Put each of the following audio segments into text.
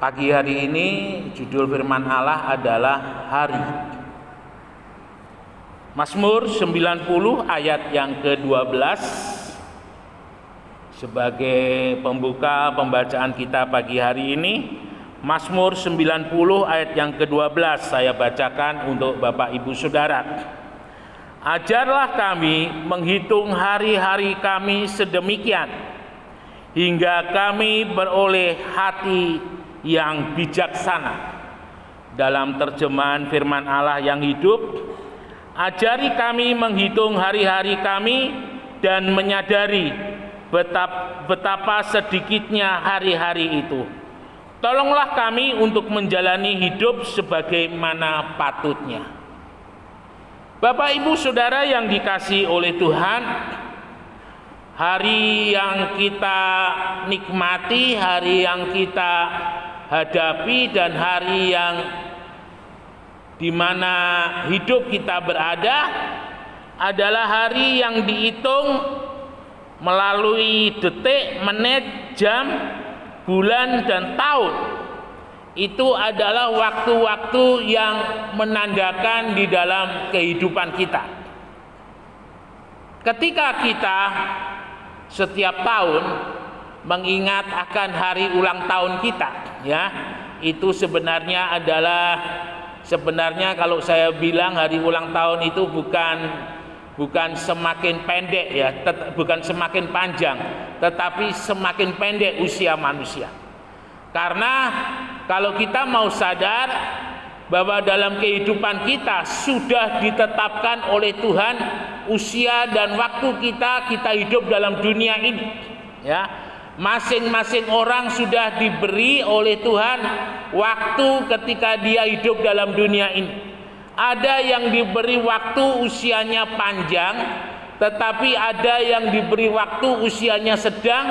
Pagi hari ini judul firman Allah adalah hari. Mazmur 90 ayat yang ke-12 sebagai pembuka pembacaan kita pagi hari ini. Mazmur 90 ayat yang ke-12 saya bacakan untuk Bapak Ibu Saudara. Ajarlah kami menghitung hari-hari kami sedemikian, hingga kami beroleh hati yang bijaksana. Dalam terjemahan firman Allah yang hidup, ajari kami menghitung hari-hari kami dan menyadari betapa sedikitnya hari-hari itu. Tolonglah kami untuk menjalani hidup sebagaimana patutnya. Bapak Ibu Saudara yang dikasihi oleh Tuhan, hari yang kita nikmati, hari yang kita hadapi, dan hari yang dimana hidup kita berada adalah hari yang dihitung melalui detik, menit, jam, bulan, dan tahun. Itu adalah waktu-waktu yang menandakan di dalam kehidupan kita. Ketika kita setiap tahun mengingat akan hari ulang tahun kita, ya, itu sebenarnya kalau saya bilang hari ulang tahun itu bukan semakin pendek, ya, bukan semakin panjang, tetapi semakin pendek usia manusia. Karena kalau kita mau sadar bahwa dalam kehidupan kita sudah ditetapkan oleh Tuhan usia dan waktu kita hidup dalam dunia ini, ya. Masing-masing orang sudah diberi oleh Tuhan waktu ketika dia hidup dalam dunia ini. Ada yang diberi waktu usianya panjang, tetapi ada yang diberi waktu usianya sedang.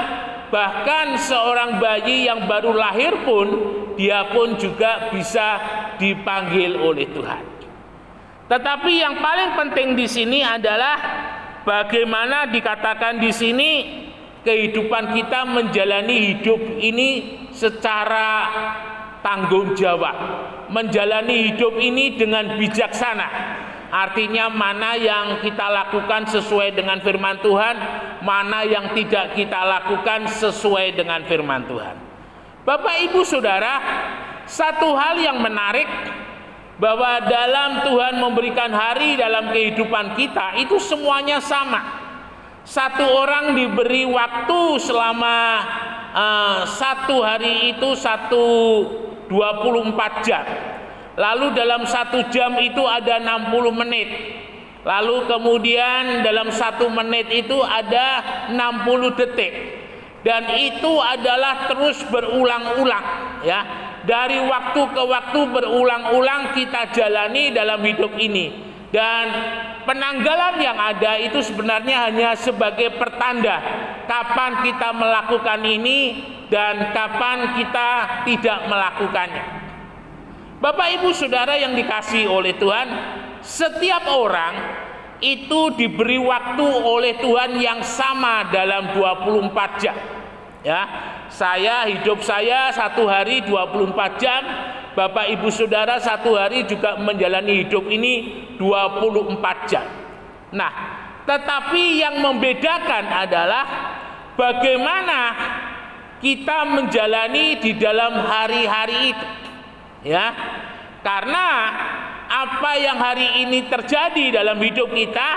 Bahkan seorang bayi yang baru lahir pun, dia pun juga bisa dipanggil oleh Tuhan. Tetapi yang paling penting di sini adalah bagaimana dikatakan di sini kehidupan kita menjalani hidup ini secara tanggung jawab, menjalani hidup ini dengan bijaksana. Artinya mana yang kita lakukan sesuai dengan firman Tuhan, mana yang tidak kita lakukan sesuai dengan firman Tuhan. Bapak Ibu Saudara, satu hal yang menarik bahwa dalam Tuhan memberikan hari dalam kehidupan kita itu semuanya sama. Satu orang diberi waktu selama satu hari itu 24 jam. Lalu dalam 1 jam itu ada 60 menit. Lalu kemudian dalam 1 menit itu ada 60 detik. Dan itu adalah terus berulang-ulang, ya. Dari waktu ke waktu berulang-ulang kita jalani dalam hidup ini. Dan penanggalan yang ada itu sebenarnya hanya sebagai pertanda kapan kita melakukan ini dan kapan kita tidak melakukannya. Bapak Ibu Saudara yang dikasihi oleh Tuhan, setiap orang itu diberi waktu oleh Tuhan yang sama dalam 24 jam. Ya, hidup saya 1 hari 24 jam. Bapak Ibu Saudara 1 hari juga menjalani hidup ini 24 jam. Nah, tetapi yang membedakan adalah bagaimana kita menjalani di dalam hari-hari itu. Ya. Karena apa yang hari ini terjadi dalam hidup kita,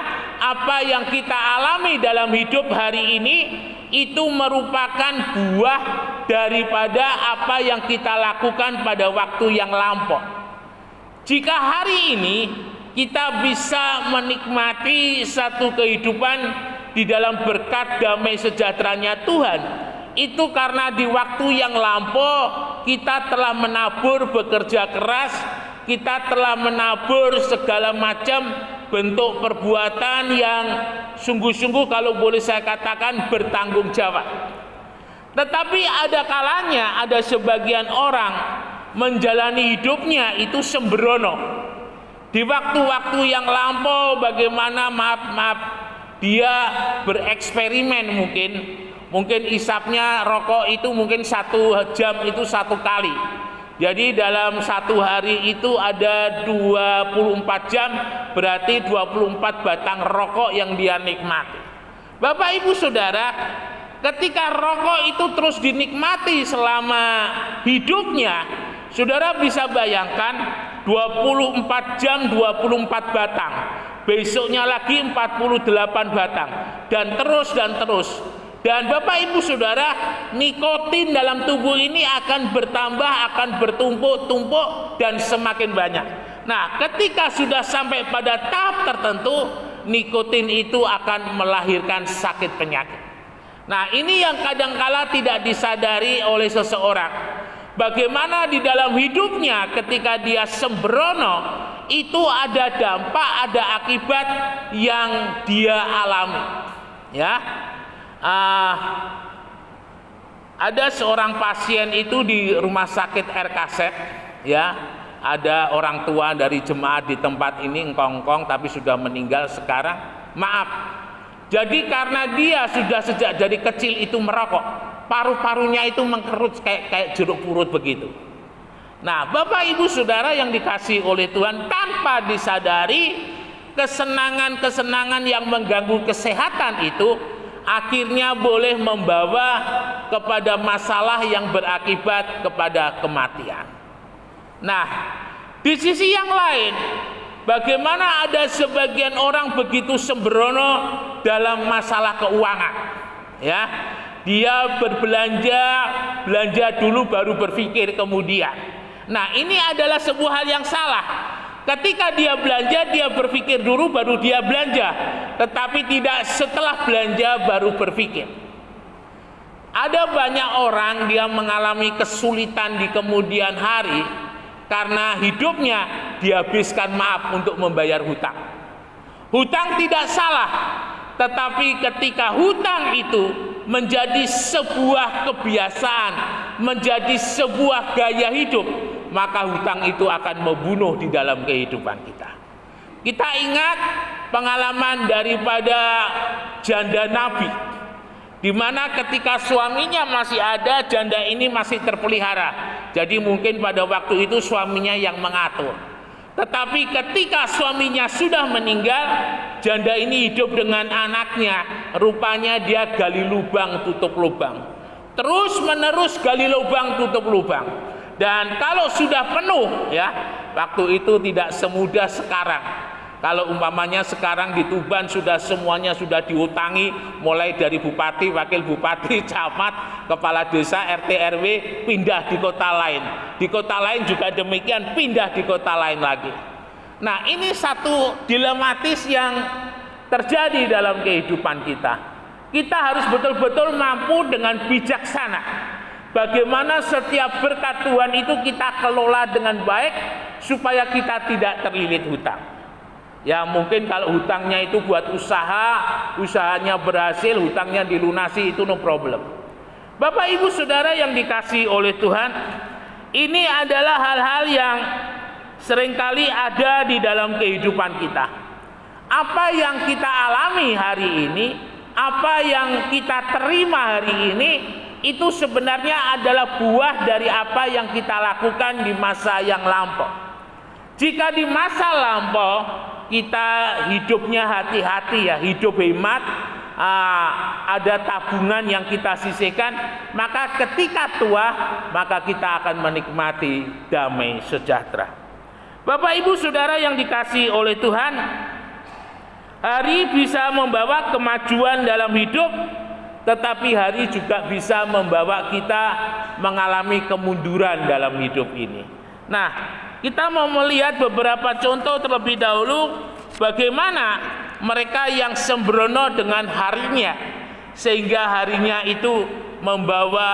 apa yang kita alami dalam hidup hari ini, itu merupakan buah daripada apa yang kita lakukan pada waktu yang lampau. Jika hari ini kita bisa menikmati satu kehidupan di dalam berkat damai sejahteranya Tuhan, itu karena di waktu yang lampau kita telah menabur bekerja keras, kita telah menabur segala macam bentuk perbuatan yang sungguh-sungguh kalau boleh saya katakan bertanggung jawab. Tetapi ada kalanya ada sebagian orang menjalani hidupnya itu sembrono. Di waktu-waktu yang lampau bagaimana dia bereksperimen Mungkin isapnya rokok itu mungkin 1 jam itu 1 kali. Jadi dalam 1 hari itu ada 24 jam, berarti 24 batang rokok yang dia nikmati. Bapak Ibu Saudara, ketika rokok itu terus dinikmati selama hidupnya, saudara bisa bayangkan 24 jam 24 batang, besoknya lagi 48 batang, dan terus. Dan Bapak Ibu Saudara, nikotin dalam tubuh ini akan bertambah, akan bertumpuk-tumpuk dan semakin banyak. Nah, ketika sudah sampai pada tahap tertentu, nikotin itu akan melahirkan sakit penyakit. Nah, ini yang kadangkala tidak disadari oleh seseorang. Bagaimana di dalam hidupnya ketika dia sembrono, itu ada dampak, ada akibat yang dia alami. Ya. Ada seorang pasien itu di rumah sakit RKZ, ya. Ada orang tua dari jemaat di tempat ini engkong-engkong tapi sudah meninggal sekarang. Maaf. Jadi karena dia sudah sejak dari kecil itu merokok, paru-parunya itu mengkerut kayak jeruk purut begitu. Nah, Bapak Ibu Saudara yang dikasihi oleh Tuhan, tanpa disadari kesenangan-kesenangan yang mengganggu kesehatan itu akhirnya boleh membawa kepada masalah yang berakibat kepada kematian. Nah, di sisi yang lain, bagaimana ada sebagian orang begitu sembrono dalam masalah keuangan, ya. Dia belanja dulu baru berpikir kemudian. Nah, ini adalah sebuah hal yang salah. Ketika dia belanja, dia berpikir dulu baru dia belanja, tetapi tidak setelah belanja baru berpikir. Ada banyak orang dia mengalami kesulitan di kemudian hari karena hidupnya dihabiskan untuk membayar hutang. Hutang tidak salah, tetapi ketika hutang itu menjadi sebuah kebiasaan, menjadi sebuah gaya hidup, maka hutang itu akan membunuh di dalam kehidupan kita. Kita ingat pengalaman daripada janda Nabi, di mana ketika suaminya masih ada, janda ini masih terpelihara. Jadi mungkin pada waktu itu suaminya yang mengatur. Tetapi ketika suaminya sudah meninggal, janda ini hidup dengan anaknya. Rupanya dia gali lubang tutup lubang, terus menerus gali lubang tutup lubang. Dan kalau sudah penuh, ya, waktu itu tidak semudah sekarang. Kalau umpamanya sekarang di Tuban semuanya sudah diutangi, mulai dari bupati, wakil bupati, camat, kepala desa, RT RW pindah di kota lain. Di kota lain juga demikian, pindah di kota lain lagi. Nah, ini satu dilematis yang terjadi dalam kehidupan kita. Kita harus betul-betul mampu dengan bijaksana. Bagaimana setiap berkat Tuhan itu kita kelola dengan baik supaya kita tidak terlilit hutang. Ya, mungkin kalau hutangnya itu buat usahanya berhasil, hutangnya dilunasi, itu no problem. Bapak Ibu Saudara yang dikasihi oleh Tuhan, ini adalah hal-hal yang seringkali ada di dalam kehidupan kita. Apa yang kita alami hari ini, apa yang kita terima hari ini, itu sebenarnya adalah buah dari apa yang kita lakukan di masa yang lampau. Jika di masa lampau kita hidupnya hati-hati, ya, hidup hemat, ada tabungan yang kita sisihkan, maka ketika tua, maka kita akan menikmati damai sejahtera. Bapak Ibu Saudara yang dikasihi oleh Tuhan, hari bisa membawa kemajuan dalam hidup, tetapi hari juga bisa membawa kita mengalami kemunduran dalam hidup ini. Nah, kita mau melihat beberapa contoh terlebih dahulu bagaimana mereka yang sembrono dengan harinya, sehingga harinya itu membawa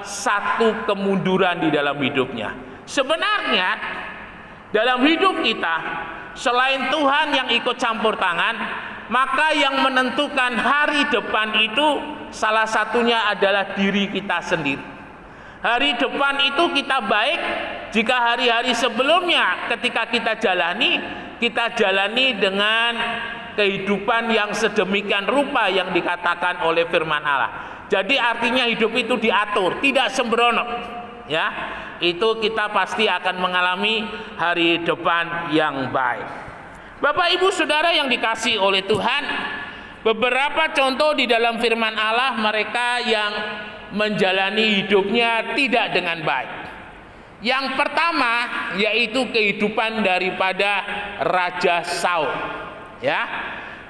satu kemunduran di dalam hidupnya. Sebenarnya dalam hidup kita, selain Tuhan yang ikut campur tangan, maka yang menentukan hari depan itu salah satunya adalah diri kita sendiri. Hari depan itu kita baik jika hari-hari sebelumnya ketika kita jalani dengan kehidupan yang sedemikian rupa yang dikatakan oleh firman Allah. Jadi artinya hidup itu diatur, tidak sembrono. Ya, itu kita pasti akan mengalami hari depan yang baik. Bapak Ibu Saudara yang dikasihi oleh Tuhan, beberapa contoh di dalam firman Allah mereka yang menjalani hidupnya tidak dengan baik. Yang pertama yaitu kehidupan daripada Raja Saul. Ya,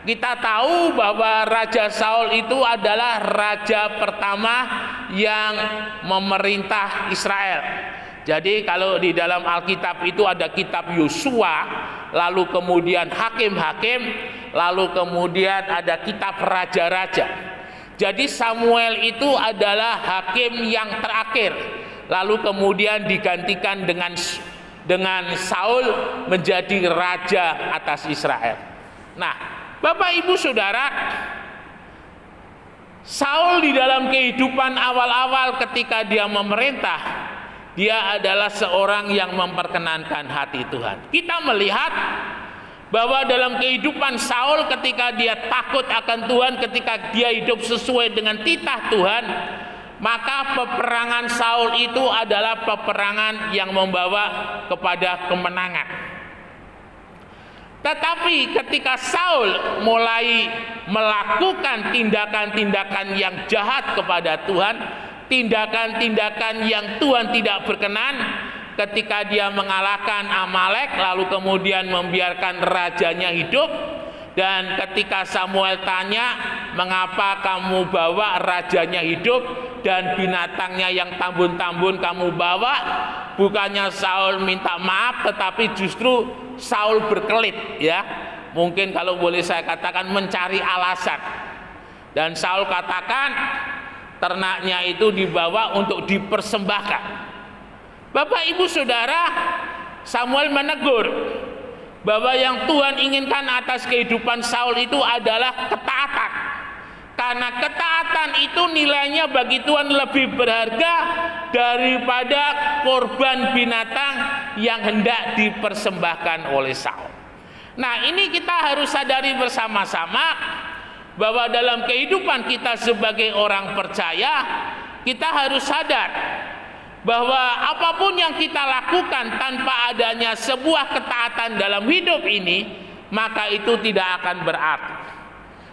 kita tahu bahwa Raja Saul itu adalah raja pertama yang memerintah Israel. Jadi kalau di dalam Alkitab itu ada kitab Yosua, lalu kemudian hakim-hakim, lalu kemudian ada kitab raja-raja. Jadi Samuel itu adalah hakim yang terakhir, lalu kemudian digantikan dengan Saul menjadi raja atas Israel. Nah, Bapak Ibu Saudara, Saul di dalam kehidupan awal-awal ketika dia memerintah, dia adalah seorang yang memperkenankan hati Tuhan. Kita melihat bahwa dalam kehidupan Saul ketika dia takut akan Tuhan, ketika dia hidup sesuai dengan titah Tuhan, maka peperangan Saul itu adalah peperangan yang membawa kepada kemenangan. Tetapi ketika Saul mulai melakukan tindakan-tindakan yang jahat kepada Tuhan, tindakan-tindakan yang Tuhan tidak berkenan, ketika dia mengalahkan Amalek lalu kemudian membiarkan rajanya hidup, dan ketika Samuel tanya, mengapa kamu bawa rajanya hidup dan binatangnya yang tambun-tambun kamu bawa? Bukannya Saul minta maaf, tetapi justru Saul berkelit, ya. Mungkin kalau boleh saya katakan mencari alasan. Dan Saul katakan ternaknya itu dibawa untuk dipersembahkan. Bapak Ibu Saudara, Samuel menegur bahwa yang Tuhan inginkan atas kehidupan Saul itu adalah ketaatan. Karena ketaatan itu nilainya bagi Tuhan lebih berharga daripada korban binatang yang hendak dipersembahkan oleh Saul. Nah, ini kita harus sadari bersama-sama bahwa dalam kehidupan kita sebagai orang percaya, kita harus sadar bahwa apapun yang kita lakukan tanpa adanya sebuah ketaatan dalam hidup ini, maka itu tidak akan berarti.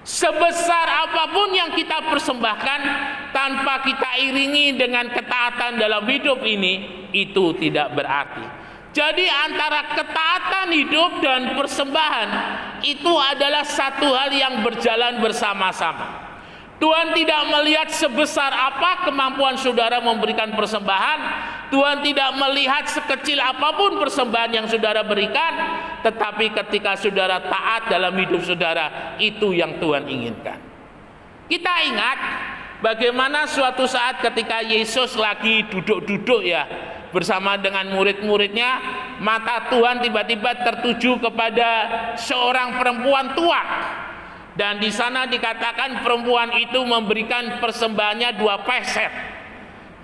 Sebesar apapun yang kita persembahkan tanpa kita iringi dengan ketaatan dalam hidup ini, itu tidak berarti. Jadi antara ketaatan hidup dan persembahan itu adalah satu hal yang berjalan bersama-sama. Tuhan tidak melihat sebesar apa kemampuan saudara memberikan persembahan. Tuhan tidak melihat sekecil apapun persembahan yang saudara berikan. Tetapi ketika saudara taat dalam hidup saudara, itu yang Tuhan inginkan. Kita ingat bagaimana suatu saat ketika Yesus lagi duduk-duduk ya bersama dengan murid-muridnya, mata Tuhan tiba-tiba tertuju kepada seorang perempuan tua. Dan di sana dikatakan perempuan itu memberikan persembahannya 2 peser.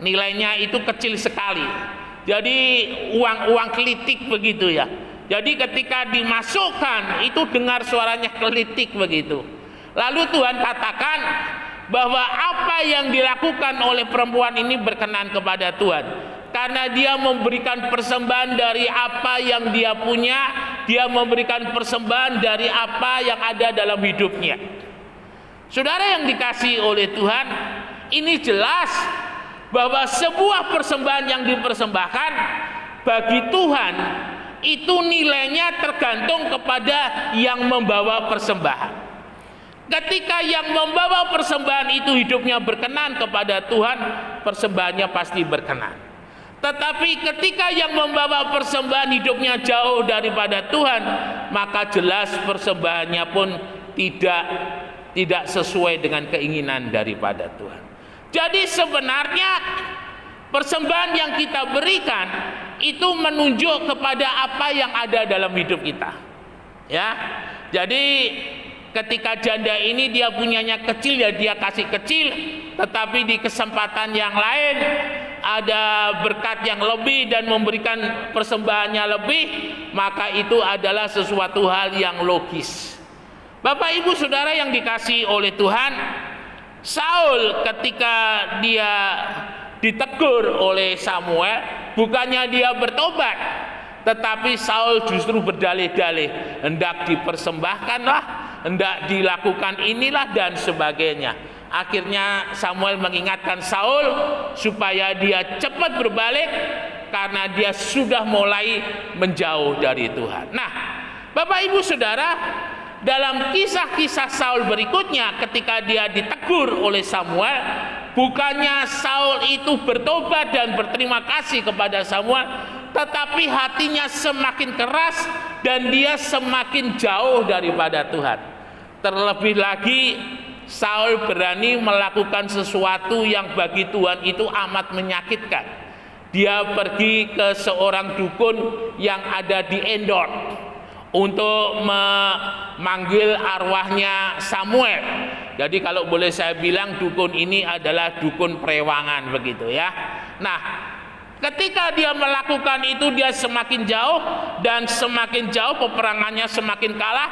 Nilainya itu kecil sekali. Jadi uang kelitik begitu ya. Jadi ketika dimasukkan itu dengar suaranya kelitik begitu. Lalu Tuhan katakan bahwa apa yang dilakukan oleh perempuan ini berkenan kepada Tuhan. Karena dia memberikan persembahan dari apa yang dia punya, dia memberikan persembahan dari apa yang ada dalam hidupnya. Saudara yang dikasihi oleh Tuhan, ini jelas bahwa sebuah persembahan yang dipersembahkan bagi Tuhan itu nilainya tergantung kepada yang membawa persembahan. Ketika yang membawa persembahan itu hidupnya berkenan kepada Tuhan, persembahannya pasti berkenan. Tetapi ketika yang membawa persembahan hidupnya jauh daripada Tuhan, maka jelas persembahannya pun tidak sesuai dengan keinginan daripada Tuhan. Jadi sebenarnya persembahan yang kita berikan itu menunjuk kepada apa yang ada dalam hidup kita. Ya. Jadi ketika janda ini dia punyanya kecil, ya dia kasih kecil, tetapi di kesempatan yang lain ada berkat yang lebih dan memberikan persembahannya lebih, maka itu adalah sesuatu hal yang logis. Bapak Ibu Saudara yang dikasihi oleh Tuhan, Saul ketika dia ditegur oleh Samuel, bukannya dia bertobat, tetapi Saul justru berdalih-dalih, hendak dipersembahkanlah, hendak dilakukan inilah dan sebagainya. Akhirnya Samuel mengingatkan Saul supaya dia cepat berbalik karena dia sudah mulai menjauh dari Tuhan. Nah, Bapak Ibu Saudara, dalam kisah-kisah Saul berikutnya ketika dia ditegur oleh Samuel, bukannya Saul itu bertobat dan berterima kasih kepada Samuel, tetapi hatinya semakin keras dan dia semakin jauh daripada Tuhan. Terlebih lagi Saul berani melakukan sesuatu yang bagi Tuhan itu amat menyakitkan. Dia pergi ke seorang dukun yang ada di Endor untuk memanggil arwahnya Samuel. Jadi kalau boleh saya bilang, dukun ini adalah dukun perewangan begitu ya. Nah, ketika dia melakukan itu, dia semakin jauh dan semakin jauh peperangannya semakin kalah,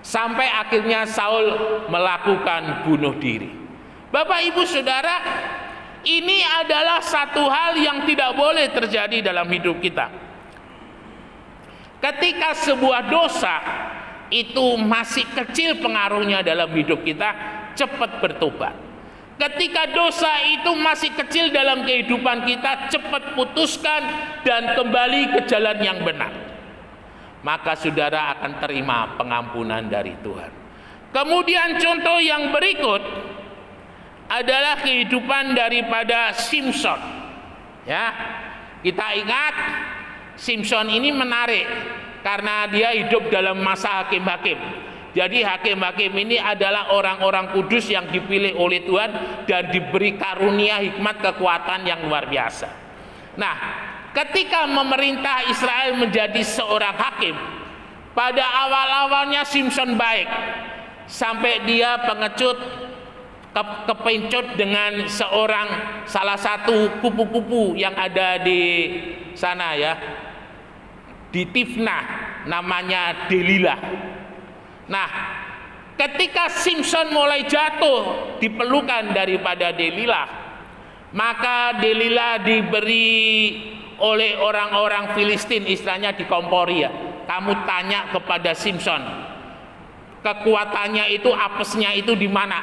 sampai akhirnya Saul melakukan bunuh diri. Bapak Ibu Saudara, ini adalah satu hal yang tidak boleh terjadi dalam hidup kita. Ketika sebuah dosa itu masih kecil pengaruhnya dalam hidup kita, cepat bertobat. Ketika dosa itu masih kecil dalam kehidupan kita, cepat putuskan dan kembali ke jalan yang benar. Maka saudara akan terima pengampunan dari Tuhan. Kemudian contoh yang berikut adalah kehidupan daripada Simson. Ya, kita ingat Simson ini menarik karena dia hidup dalam masa hakim-hakim. Jadi hakim-hakim ini adalah orang-orang kudus yang dipilih oleh Tuhan dan diberi karunia hikmat kekuatan yang luar biasa. Nah, ketika memerintah Israel menjadi seorang hakim, pada awal-awalnya Simson baik, sampai dia kepencut dengan salah satu kupu-kupu yang ada di sana ya, di Tifnah, namanya Delilah. Nah, ketika Simson mulai jatuh di pelukan daripada Delilah, maka Delilah diberi oleh orang-orang Filistin, istilahnya dikompori ya. Kamu tanya kepada Simson, kekuatannya itu, apesnya itu di mana?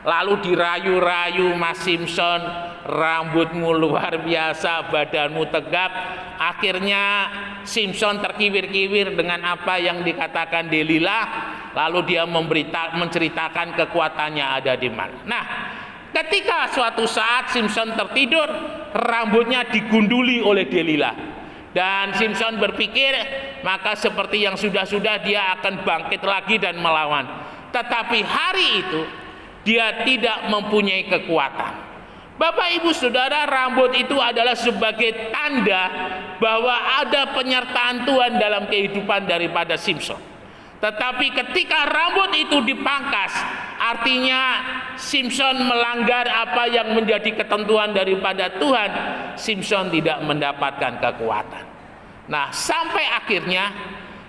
Lalu dirayu-rayu, Mas Simson, rambutmu luar biasa, badanmu tegap. Akhirnya Simson terkiwir-kiwir dengan apa yang dikatakan Delilah. Lalu dia menceritakan kekuatannya ada di mana. Nah, ketika suatu saat Simson tertidur, rambutnya digunduli oleh Delilah. Dan Simson berpikir, maka seperti yang sudah-sudah dia akan bangkit lagi dan melawan. Tetapi hari itu dia tidak mempunyai kekuatan. Bapak Ibu Saudara, rambut itu adalah sebagai tanda bahwa ada penyertaan Tuhan dalam kehidupan daripada Simson. Tetapi ketika rambut itu dipangkas, artinya Simson melanggar apa yang menjadi ketentuan daripada Tuhan. Simson tidak mendapatkan kekuatan. Nah, sampai akhirnya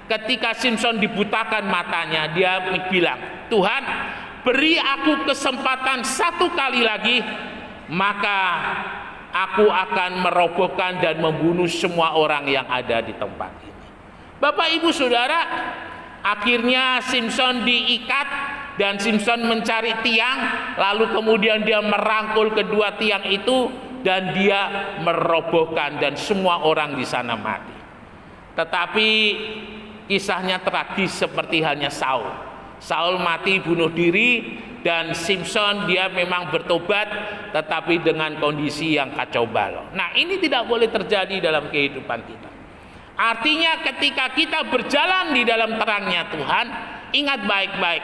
ketika Simson dibutakan matanya, dia bilang, Tuhan, beri aku kesempatan satu kali lagi, maka aku akan merobohkan dan membunuh semua orang yang ada di tempat ini. Bapak Ibu Saudara, akhirnya Simson diikat dan Simson mencari tiang, lalu kemudian dia merangkul kedua tiang itu dan dia merobohkan dan semua orang di sana mati. Tetapi kisahnya tragis seperti halnya Saul. Saul mati bunuh diri dan Simson dia memang bertobat tetapi dengan kondisi yang kacau balau. Nah, ini tidak boleh terjadi dalam kehidupan kita. Artinya ketika kita berjalan di dalam terangnya Tuhan, ingat baik-baik,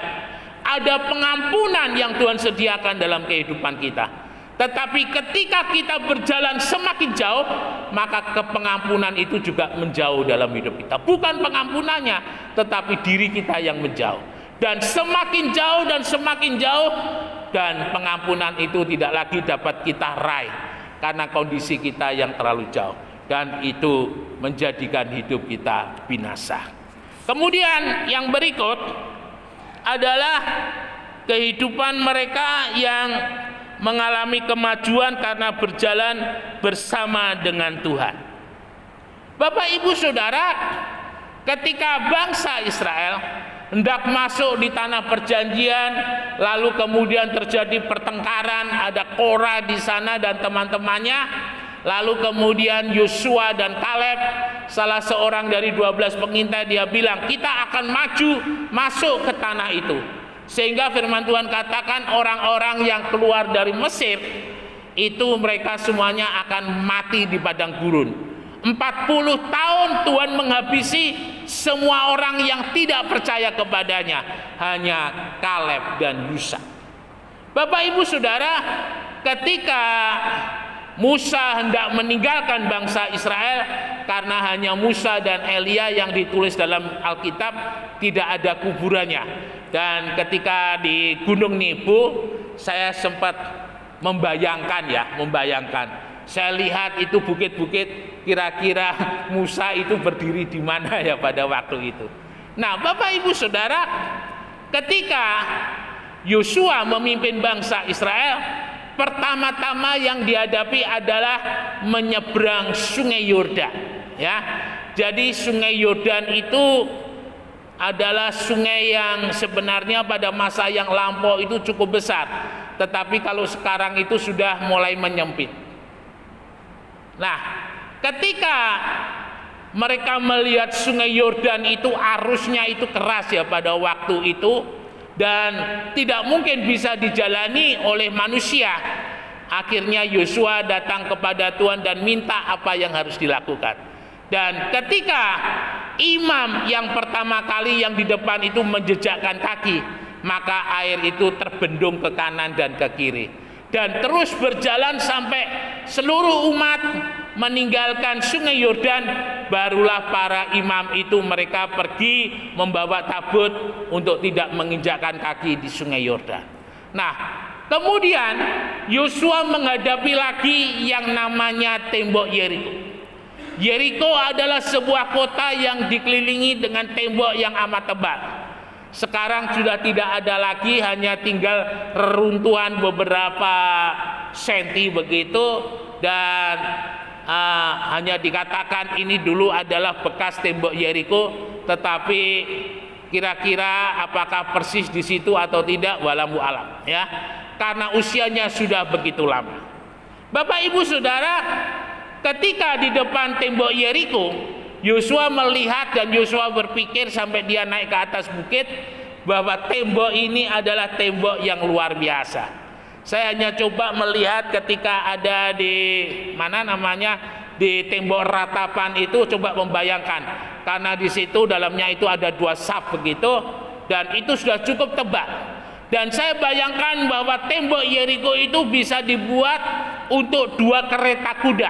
ada pengampunan yang Tuhan sediakan dalam kehidupan kita. Tetapi ketika kita berjalan semakin jauh, maka pengampunan itu juga menjauh dalam hidup kita. Bukan pengampunannya, tetapi diri kita yang menjauh. Dan semakin jauh dan semakin jauh, dan pengampunan itu tidak lagi dapat kita raih karena kondisi kita yang terlalu jauh, dan itu menjadikan hidup kita binasa. Kemudian yang berikut adalah kehidupan mereka yang mengalami kemajuan karena berjalan bersama dengan Tuhan. Bapak Ibu Saudara, ketika bangsa Israel hendak masuk di tanah perjanjian, lalu kemudian terjadi pertengkaran, ada Korah di sana dan teman-temannya, lalu kemudian Yosua dan Kaleb, salah seorang dari 12 pengintai, dia bilang, kita akan maju masuk ke tanah itu. Sehingga firman Tuhan katakan orang-orang yang keluar dari Mesir itu mereka semuanya akan mati di padang gurun. 40 tahun Tuhan menghabisi semua orang yang tidak percaya kepadanya, hanya Kaleb dan Yosua. Bapak Ibu Saudara, ketika Musa hendak meninggalkan bangsa Israel, karena hanya Musa dan Elia yang ditulis dalam Alkitab, tidak ada kuburannya. Dan ketika di Gunung Nebo, saya sempat membayangkan. Saya lihat itu bukit-bukit, kira-kira Musa itu berdiri di mana ya pada waktu itu. Nah, Bapak Ibu Saudara, ketika Yosua memimpin bangsa Israel, pertama-tama yang dihadapi adalah menyeberang Sungai Yordan, ya. Jadi Sungai Yordan itu adalah sungai yang sebenarnya pada masa yang lampau itu cukup besar, tetapi kalau sekarang itu sudah mulai menyempit. Nah, ketika mereka melihat Sungai Yordan itu arusnya itu keras ya pada waktu itu, dan tidak mungkin bisa dijalani oleh manusia. Akhirnya Yosua datang kepada Tuhan dan minta apa yang harus dilakukan. Dan ketika imam yang pertama kali yang di depan itu menjejakkan kaki, maka air itu terbendung ke kanan dan ke kiri, dan terus berjalan sampai seluruh umat meninggalkan Sungai Yordan. Barulah para imam itu mereka pergi membawa tabut untuk tidak menginjakkan kaki di Sungai Yordan. Nah, kemudian Yosua menghadapi lagi yang namanya tembok Yeriko. Yeriko adalah sebuah kota yang dikelilingi dengan tembok yang amat tebal. Sekarang sudah tidak ada lagi, hanya tinggal reruntuhan beberapa senti begitu, dan hanya dikatakan ini dulu adalah bekas tembok Yeriko, tetapi kira-kira apakah persis di situ atau tidak, wallahu alam, ya, karena usianya sudah begitu lama. Bapak Ibu Saudara, ketika di depan tembok Yeriko, Yosua melihat dan Yosua berpikir sampai dia naik ke atas bukit bahwa tembok ini adalah tembok yang luar biasa. Saya hanya coba melihat ketika ada di mana namanya di tembok ratapan itu, coba membayangkan, karena di situ dalamnya itu ada 2 saf begitu, dan itu sudah cukup tebal. Dan saya bayangkan bahwa tembok Yeriko itu bisa dibuat untuk 2 kereta kuda,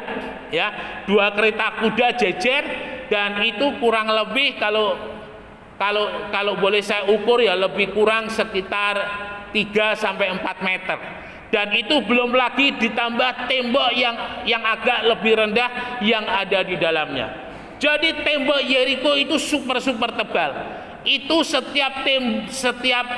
ya, 2 kereta kuda jejer, dan itu kurang lebih kalau boleh saya ukur ya lebih kurang sekitar 3 sampai 4 meter. Dan itu belum lagi ditambah tembok yang agak lebih rendah yang ada di dalamnya. Jadi tembok Yeriko itu super tebal. Itu setiap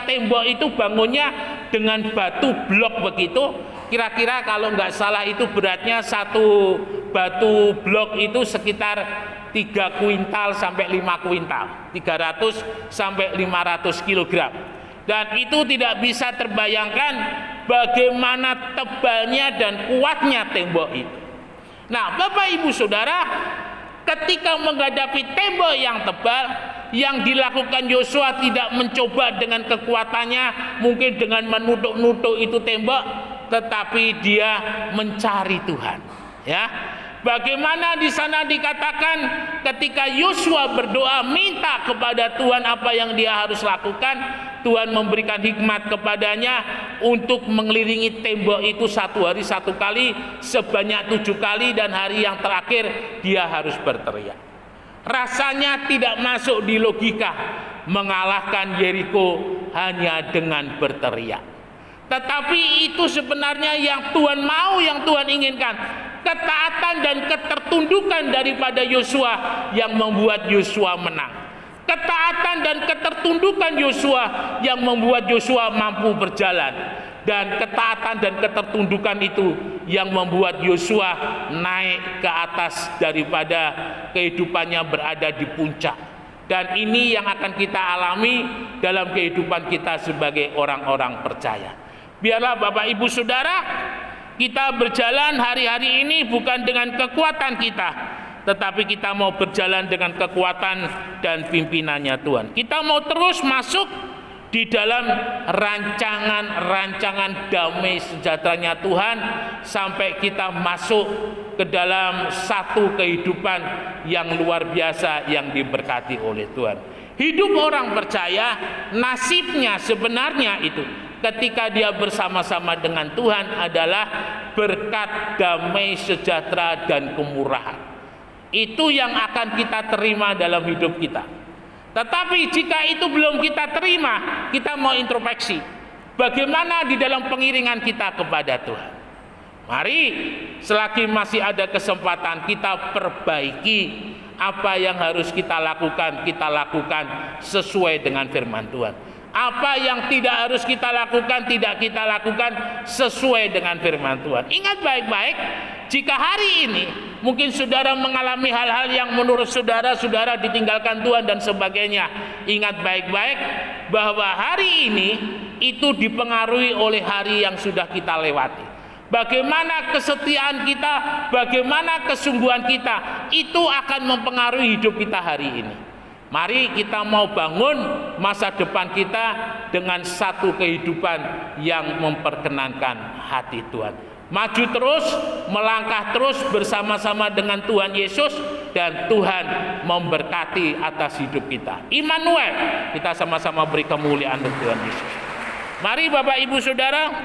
tembok itu bangunnya dengan batu blok begitu. Kira-kira kalau nggak salah itu beratnya satu batu blok itu sekitar 3 kuintal sampai 5 kuintal, 300 sampai 500 kilogram. Dan itu tidak bisa terbayangkan bagaimana tebalnya dan kuatnya tembok itu. Nah, Bapak Ibu Saudara, ketika menghadapi tembok yang tebal, yang dilakukan Yosua tidak mencoba dengan kekuatannya, mungkin dengan menutup-nutup itu tembok, tetapi dia mencari Tuhan, ya. Bagaimana di sana dikatakan ketika Yosua berdoa minta kepada Tuhan apa yang dia harus lakukan, Tuhan memberikan hikmat kepadanya untuk mengelilingi tembok itu 1 hari 1 kali sebanyak 7 kali, dan hari yang terakhir dia harus berteriak. Rasanya tidak masuk di logika mengalahkan Yeriko hanya dengan berteriak. Tetapi itu sebenarnya yang Tuhan mau, yang Tuhan inginkan. Ketaatan dan ketertundukan daripada Yosua yang membuat Yosua menang. Ketaatan dan ketertundukan Yosua yang membuat Yosua mampu berjalan. Dan ketaatan dan ketertundukan itu yang membuat Yosua naik ke atas daripada kehidupannya berada di puncak. Dan ini yang akan kita alami dalam kehidupan kita sebagai orang-orang percaya. Biarlah Bapak Ibu Saudara, kita berjalan hari-hari ini bukan dengan kekuatan kita, tetapi kita mau berjalan dengan kekuatan dan pimpinannya Tuhan. Kita mau terus masuk di dalam rancangan damai sejahteranya Tuhan, sampai kita masuk ke dalam satu kehidupan yang luar biasa yang diberkati oleh Tuhan. Hidup orang percaya, nasibnya sebenarnya itu ketika dia bersama-sama dengan Tuhan adalah berkat damai sejahtera dan kemurahan. Itu yang akan kita terima dalam hidup kita. Tetapi jika itu belum kita terima, kita mau introspeksi. Bagaimana di dalam pengiringan kita kepada Tuhan? Mari selagi masih ada kesempatan, kita perbaiki apa yang harus kita lakukan sesuai dengan firman Tuhan. Apa yang tidak harus kita lakukan, tidak kita lakukan sesuai dengan firman Tuhan. Ingat baik-baik, jika hari ini mungkin saudara mengalami hal-hal yang menurut saudara ditinggalkan Tuhan dan sebagainya, ingat baik-baik bahwa hari ini itu dipengaruhi oleh hari yang sudah kita lewati. Bagaimana kesetiaan kita, bagaimana kesungguhan kita, itu akan mempengaruhi hidup kita hari ini. Mari kita mau bangun masa depan kita dengan satu kehidupan yang memperkenankan hati Tuhan. Maju terus, melangkah terus bersama-sama dengan Tuhan Yesus, dan Tuhan memberkati atas hidup kita. Immanuel, kita sama-sama beri kemuliaan untuk Tuhan Yesus. Mari Bapak Ibu Saudara,